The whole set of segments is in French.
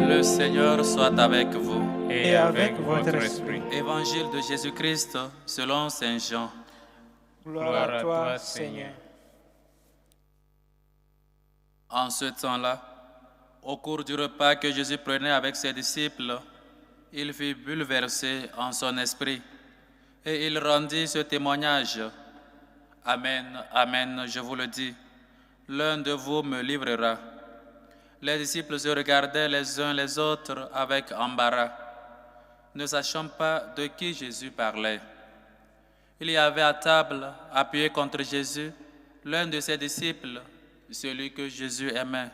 Le Seigneur soit avec vous. Et avec votre esprit. Évangile de Jésus-Christ selon Saint Jean. Gloire à toi, Seigneur. En ce temps-là, au cours du repas que Jésus prenait avec ses disciples, il fut bouleversé en son esprit et il rendit ce témoignage. Amen, amen, je vous le dis, l'un de vous me livrera. Les disciples se regardaient les uns les autres avec embarras, ne sachant pas de qui Jésus parlait. Il y avait à table, appuyé contre Jésus, l'un de ses disciples, celui que Jésus aimait.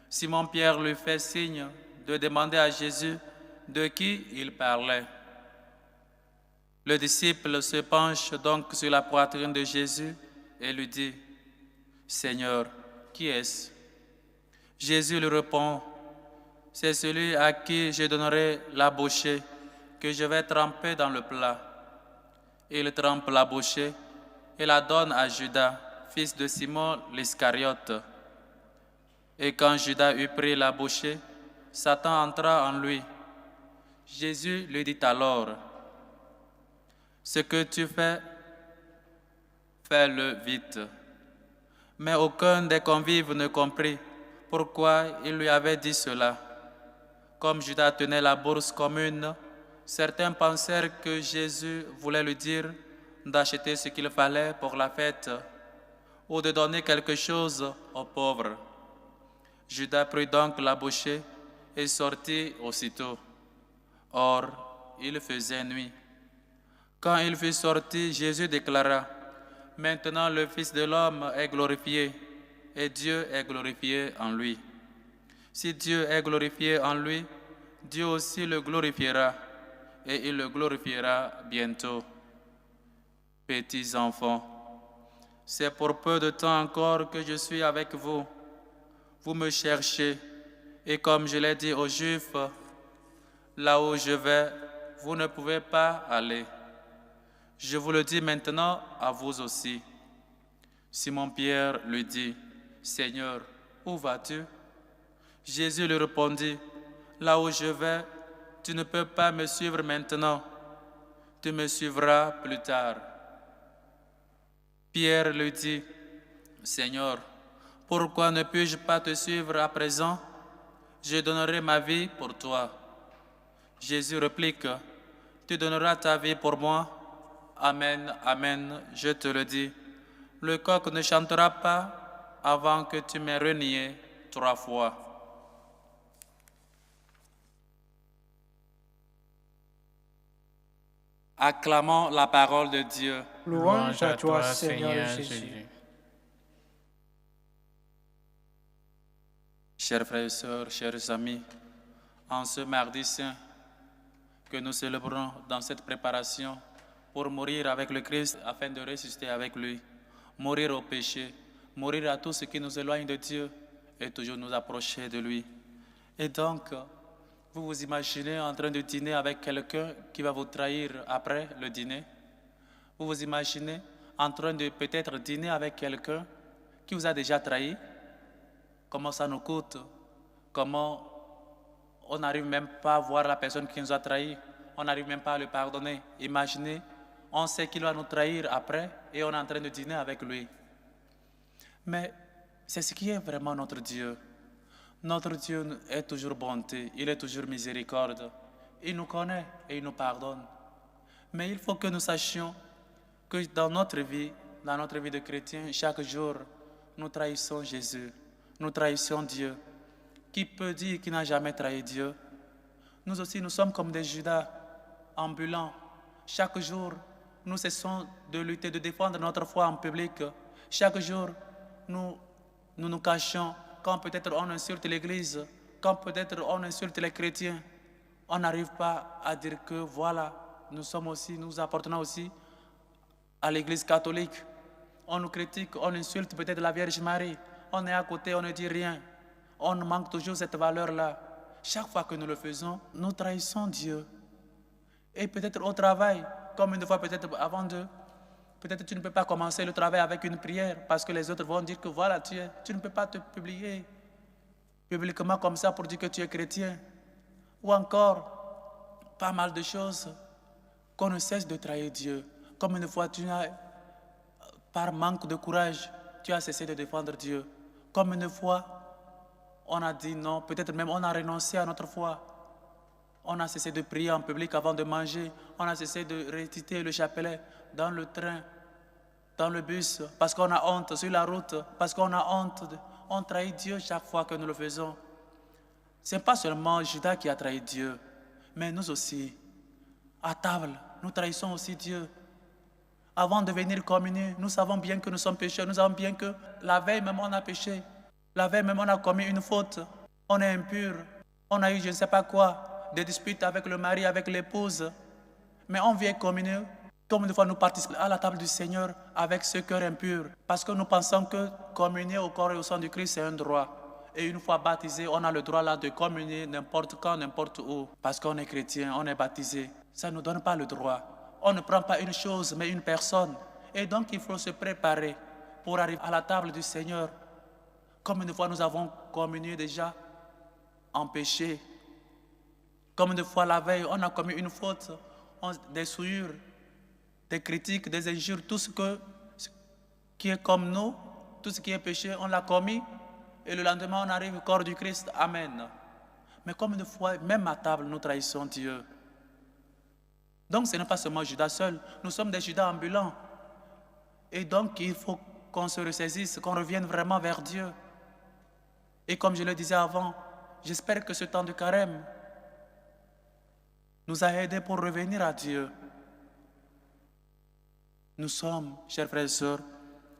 Simon-Pierre lui fait signe de demander à Jésus de qui il parlait. Le disciple se penche donc sur la poitrine de Jésus et lui dit, « Seigneur, qui est-ce » Jésus lui répond, « C'est celui à qui je donnerai la bouchée que je vais tremper dans le plat. » Il trempe la bouchée et la donne à Judas, fils de Simon l'Iscariote. Et quand Judas eut pris la bouchée, Satan entra en lui. Jésus lui dit alors, « Ce que tu fais, fais-le vite. » Mais aucun des convives ne comprit pourquoi il lui avait dit cela. Comme Judas tenait la bourse commune, certains pensèrent que Jésus voulait lui dire d'acheter ce qu'il fallait pour la fête ou de donner quelque chose aux pauvres. Judas prit donc la bouchée et sortit aussitôt. Or, il faisait nuit. Quand il fut sorti, Jésus déclara, « Maintenant le Fils de l'homme est glorifié et Dieu est glorifié en lui. Si Dieu est glorifié en lui, Dieu aussi le glorifiera et il le glorifiera bientôt. Petits enfants, c'est pour peu de temps encore que je suis avec vous. Vous me cherchez et comme je l'ai dit aux Juifs, là où je vais, vous ne pouvez pas aller. Je vous le dis maintenant à vous aussi. » Simon-Pierre lui dit, « Seigneur, où vas-tu » Jésus lui répondit, « Là où je vais, tu ne peux pas me suivre maintenant. Tu me suivras plus tard. » Pierre lui dit, « Seigneur, pourquoi ne puis-je pas te suivre à présent? Je donnerai ma vie pour toi. » Jésus réplique, « Tu donneras ta vie pour moi? Amen, amen, je te le dis. Le coq ne chantera pas avant que tu m'aies renié 3 fois. » Acclamons la parole de Dieu. Louange à toi, Seigneur Jésus. Chers frères et sœurs, chers amis, en ce mardi saint que nous célébrons dans cette préparation pour mourir avec le Christ afin de ressusciter avec lui, mourir au péché, mourir à tout ce qui nous éloigne de Dieu et toujours nous approcher de lui. Et donc, vous vous imaginez en train de dîner avec quelqu'un qui va vous trahir après le dîner? Vous vous imaginez en train de peut-être dîner avec quelqu'un qui vous a déjà trahi? Comment ça nous coûte? Comment on n'arrive même pas à voir la personne qui nous a trahis? On n'arrive même pas à le pardonner. Imaginez, on sait qu'il va nous trahir après et on est en train de dîner avec lui. Mais c'est ce qui est vraiment notre Dieu. Notre Dieu est toujours bonté, il est toujours miséricorde. Il nous connaît et il nous pardonne. Mais il faut que nous sachions que dans notre vie de chrétien, chaque jour, nous trahissons Jésus, nous trahissons Dieu. Qui peut dire qu'il n'a jamais trahi Dieu? Nous aussi, nous sommes comme des Judas ambulants. Chaque jour, nous cessons de lutter, de défendre notre foi en public. Chaque jour, nous cachons. Quand peut-être on insulte l'Église, quand peut-être on insulte les chrétiens, on n'arrive pas à dire que voilà, nous appartenons aussi à l'Église catholique. On nous critique, on insulte peut-être la Vierge Marie. On est à côté, on ne dit rien. On manque toujours cette valeur-là. Chaque fois que nous le faisons, nous trahissons Dieu. Et peut-être au travail, comme une fois peut-être avant de... Peut-être tu ne peux pas commencer le travail avec une prière parce que les autres vont dire que voilà, tu ne peux pas te publier publiquement comme ça pour dire que tu es chrétien. Ou encore, pas mal de choses qu'on ne cesse de trahir Dieu. Comme une fois, par manque de courage, tu as cessé de défendre Dieu. Comme une fois, on a dit non, peut-être même on a renoncé à notre foi. On a cessé de prier en public avant de manger. On a cessé de réciter le chapelet dans le train, dans le bus, parce qu'on a honte sur la route, parce qu'on a honte. On trahit Dieu chaque fois que nous le faisons. Ce n'est pas seulement Judas qui a trahi Dieu, mais nous aussi. À table, nous trahissons aussi Dieu. Avant de venir communier, nous savons bien que nous sommes pécheurs. Nous savons bien que la veille même on a péché. La veille même on a commis une faute. On est impur. On a eu je ne sais pas quoi, des disputes avec le mari, avec l'épouse. Mais on vient communier. Combien de fois nous participons à la table du Seigneur avec ce cœur impur? Parce que nous pensons que communier au corps et au sang du Christ, c'est un droit. Et une fois baptisé, on a le droit là de communier n'importe quand, n'importe où. Parce qu'on est chrétien, on est baptisé. Ça ne nous donne pas le droit. On ne prend pas une chose, mais une personne. Et donc, il faut se préparer pour arriver à la table du Seigneur. Comme une fois, nous avons communié déjà en péché. Comme une fois, la veille, on a commis une faute, des souillures, des critiques, des injures, tout ce qui est comme nous, tout ce qui est péché, on l'a commis. Et le lendemain, on arrive au corps du Christ. Amen. Mais comme une fois, même à table, nous trahissons Dieu. Donc, ce n'est pas seulement Judas seul. Nous sommes des Judas ambulants. Et donc, il faut qu'on se ressaisisse, qu'on revienne vraiment vers Dieu. Et comme je le disais avant, j'espère que ce temps de carême nous a aidés pour revenir à Dieu. Nous sommes, chers frères et sœurs,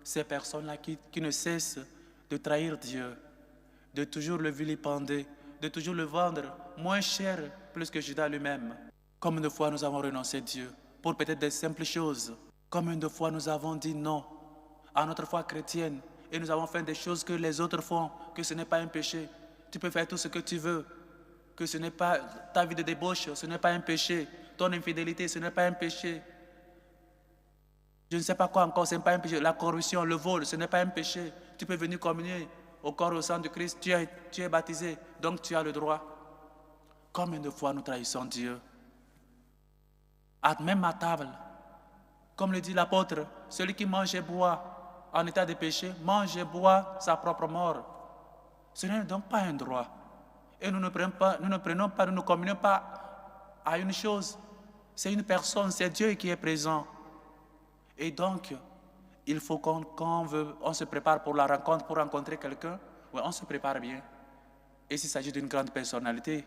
ces personnes-là qui ne cessent de trahir Dieu, de toujours le vilipender, de toujours le vendre moins cher plus que Judas lui-même. Combien de fois nous avons renoncé à Dieu pour peut-être des simples choses? Combien de fois nous avons dit non à notre foi chrétienne et nous avons fait des choses que les autres font, que ce n'est pas un péché. Tu peux faire tout ce que tu veux, que ce n'est pas ta vie de débauche, ce n'est pas un péché. Ton infidélité, ce n'est pas un péché. Je ne sais pas quoi encore, ce n'est pas un péché. La corruption, le vol, ce n'est pas un péché. Tu peux venir communier au corps et au sang de Christ. Tu es baptisé, donc tu as le droit. Combien de fois nous trahissons Dieu? Même à table, comme le dit l'apôtre, celui qui mange et boit en état de péché, mange et boit sa propre mort. Ce n'est donc pas un droit. Et nous ne nous communions pas à une chose. C'est une personne, c'est Dieu qui est présent. Et donc, il faut on se prépare pour la rencontre, pour rencontrer quelqu'un, ouais, on se prépare bien. Et s'il s'agit d'une grande personnalité.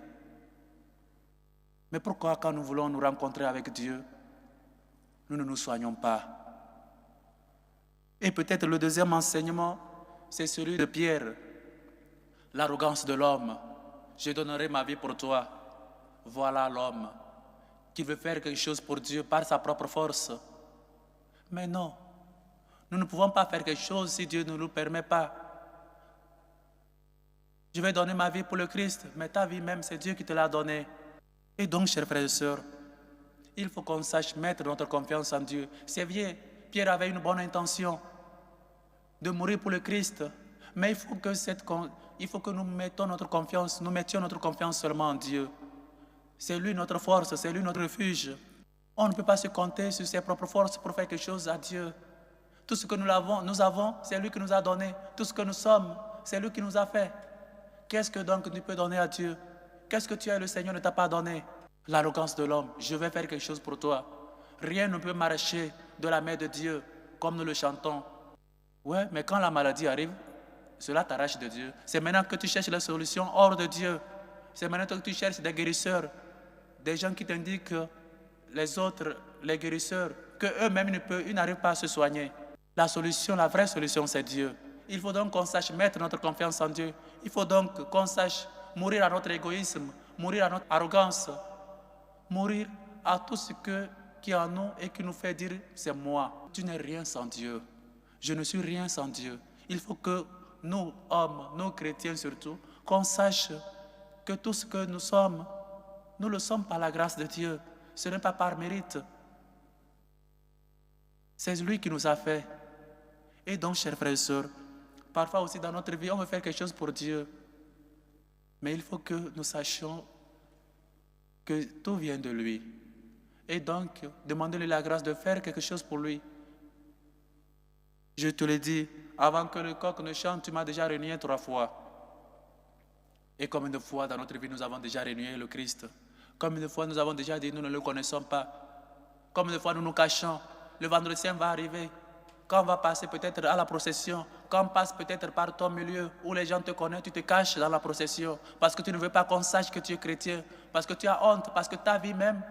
Mais pourquoi quand nous voulons nous rencontrer avec Dieu, nous ne nous soignons pas? Et peut-être le deuxième enseignement, c'est celui de Pierre. L'arrogance de l'homme. Je donnerai ma vie pour toi. Voilà l'homme qui veut faire quelque chose pour Dieu par sa propre force. Mais non, nous ne pouvons pas faire quelque chose si Dieu ne nous permet pas. Je vais donner ma vie pour le Christ, mais ta vie même, c'est Dieu qui te l'a donnée. Et donc, chers frères et sœurs, il faut qu'on sache mettre notre confiance en Dieu. C'est vrai, Pierre avait une bonne intention de mourir pour le Christ, mais il faut que nous mettions notre confiance seulement en Dieu. C'est lui notre force, c'est lui notre refuge. On ne peut pas se compter sur ses propres forces pour faire quelque chose à Dieu. Tout ce que nous avons, c'est lui qui nous a donné. Tout ce que nous sommes, c'est lui qui nous a fait. Qu'est-ce que donc tu peux donner à Dieu? Qu'est-ce que tu as, le Seigneur ne t'a pas donné? L'arrogance de l'homme. Je vais faire quelque chose pour toi. Rien ne peut m'arracher de la main de Dieu, comme nous le chantons. Ouais, mais quand la maladie arrive, cela t'arrache de Dieu. C'est maintenant que tu cherches la solution hors de Dieu. C'est maintenant que tu cherches des guérisseurs, des gens qui t'indiquent que les autres, les guérisseurs, qu'eux-mêmes ils n'arrivent pas à se soigner. La solution, la vraie solution, c'est Dieu. Il faut donc qu'on sache mettre notre confiance en Dieu. Il faut donc qu'on sache mourir à notre égoïsme, mourir à notre arrogance, mourir à tout ce qui est en nous et qui nous fait dire « c'est moi ». Tu n'es rien sans Dieu. Je ne suis rien sans Dieu. Il faut que nous, hommes, nous chrétiens surtout, qu'on sache que tout ce que nous sommes, nous le sommes par la grâce de Dieu. Ce n'est pas par mérite. C'est lui qui nous a fait. Et donc, chers frères et sœurs, parfois aussi dans notre vie, on veut faire quelque chose pour Dieu. Mais il faut que nous sachions que tout vient de lui. Et donc, demandez-lui la grâce de faire quelque chose pour lui. Je te l'ai dit, avant que le coq ne chante, tu m'as déjà renié 3 fois. Et combien de fois dans notre vie nous avons déjà renié le Christ? Combien de fois nous avons déjà dit nous ne le connaissons pas? Combien de fois nous nous cachons? Le vendredi saint va arriver. Quand on va passer peut-être à la procession, quand on passe peut-être par ton milieu où les gens te connaissent, tu te caches dans la procession parce que tu ne veux pas qu'on sache que tu es chrétien, parce que tu as honte, parce que ta vie même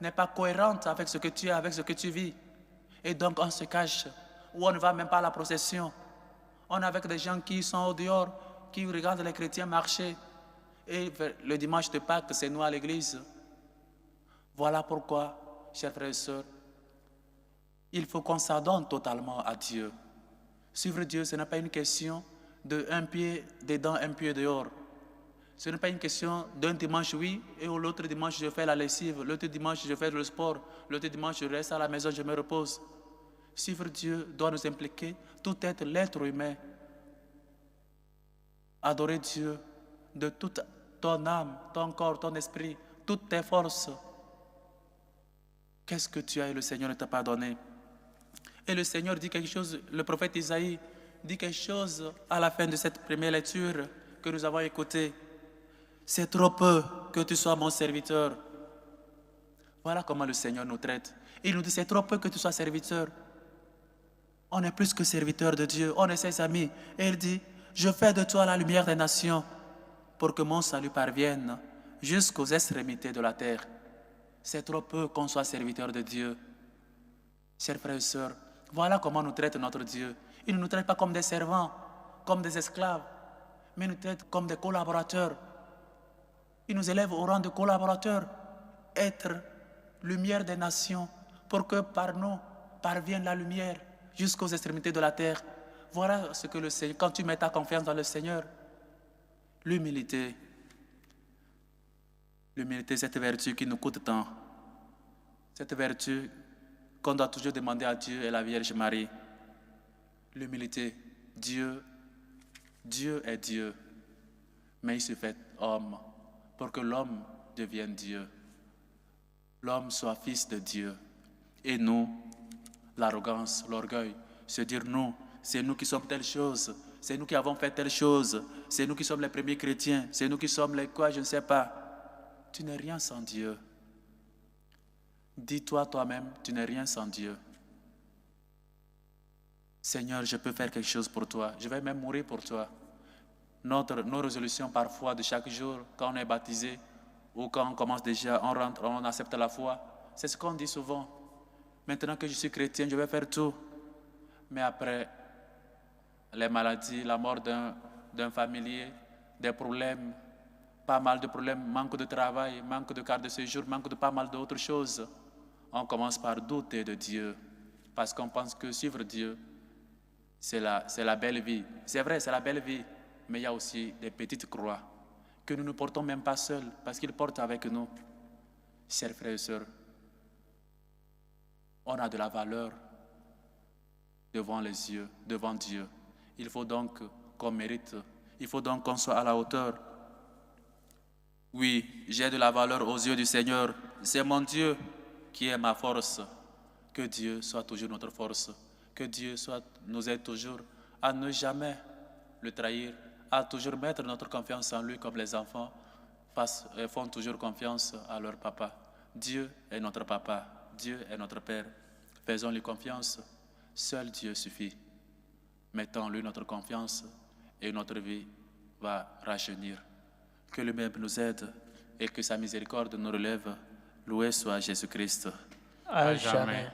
n'est pas cohérente avec ce que tu es, avec ce que tu vis. Et donc on se cache, ou on ne va même pas à la procession. On est avec des gens qui sont au dehors, qui regardent les chrétiens marcher. Et le dimanche de Pâques, c'est nous à l'église. Voilà pourquoi, chers frères et sœurs, il faut qu'on s'adonne totalement à Dieu. Suivre Dieu, ce n'est pas une question de un pied dedans, un pied dehors. Ce n'est pas une question d'un dimanche oui, et l'autre dimanche je fais la lessive, l'autre dimanche je fais le sport, l'autre dimanche je reste à la maison, je me repose. Suivre Dieu doit nous impliquer, tout être l'être humain. Adorer Dieu de toute ton âme, ton corps, ton esprit, toutes tes forces. Qu'est-ce que tu as et le Seigneur ne t'a pas donné? Et le Seigneur dit quelque chose, le prophète Isaïe dit quelque chose à la fin de cette première lecture que nous avons écoutée. C'est trop peu que tu sois mon serviteur. Voilà comment le Seigneur nous traite. Il nous dit, c'est trop peu que tu sois serviteur. On est plus que serviteur de Dieu, on est ses amis. Et il dit, je fais de toi la lumière des nations pour que mon salut parvienne jusqu'aux extrémités de la terre. C'est trop peu qu'on soit serviteur de Dieu. Chers frères et sœurs, voilà comment nous traite notre Dieu. Il ne nous traite pas comme des servants, comme des esclaves, mais il nous traite comme des collaborateurs. Il nous élève au rang de collaborateurs, être lumière des nations, pour que par nous parvienne la lumière jusqu'aux extrémités de la terre. Voilà ce que le Seigneur, quand tu mets ta confiance dans le Seigneur, l'humilité, cette vertu qui nous coûte tant, cette vertu qu'on doit toujours demander à Dieu et la Vierge Marie. L'humilité, Dieu est Dieu, mais il se fait homme pour que l'homme devienne Dieu. L'homme soit fils de Dieu. Et nous, l'arrogance, l'orgueil, se dire nous, c'est nous qui sommes telle chose, c'est nous qui avons fait telle chose, c'est nous qui sommes les premiers chrétiens, c'est nous qui sommes les quoi, je ne sais pas. Tu n'es rien sans Dieu. Dis-toi toi-même, tu n'es rien sans Dieu. Seigneur, je peux faire quelque chose pour toi. Je vais même mourir pour toi. Nos résolutions parfois de chaque jour, quand on est baptisé, ou quand on commence déjà, on rentre, on accepte la foi, c'est ce qu'on dit souvent. Maintenant que je suis chrétien, je vais faire tout. Mais après, les maladies, la mort d'un familier, des problèmes, pas mal de problèmes, manque de travail, manque de carte de séjour, manque de pas mal d'autres choses. On commence par douter de Dieu, parce qu'on pense que suivre Dieu, c'est la belle vie. C'est vrai, c'est la belle vie, mais il y a aussi des petites croix que nous ne portons même pas seuls, parce qu'il porte avec nous. Chers frères et sœurs, on a de la valeur devant les yeux, devant Dieu. Il faut donc qu'on mérite, il faut donc qu'on soit à la hauteur. Oui, j'ai de la valeur aux yeux du Seigneur. C'est mon Dieu qui est ma force. Que Dieu soit toujours notre force. Que Dieu nous aide toujours à ne jamais le trahir, à toujours mettre notre confiance en lui comme les enfants font toujours confiance à leur papa. Dieu est notre papa, Dieu est notre Père. Faisons-lui confiance. Seul Dieu suffit. Mettons-lui notre confiance et notre vie va rajeunir. Que le même nous aide et que sa miséricorde nous relève. Loué soit Jésus-Christ. À jamais.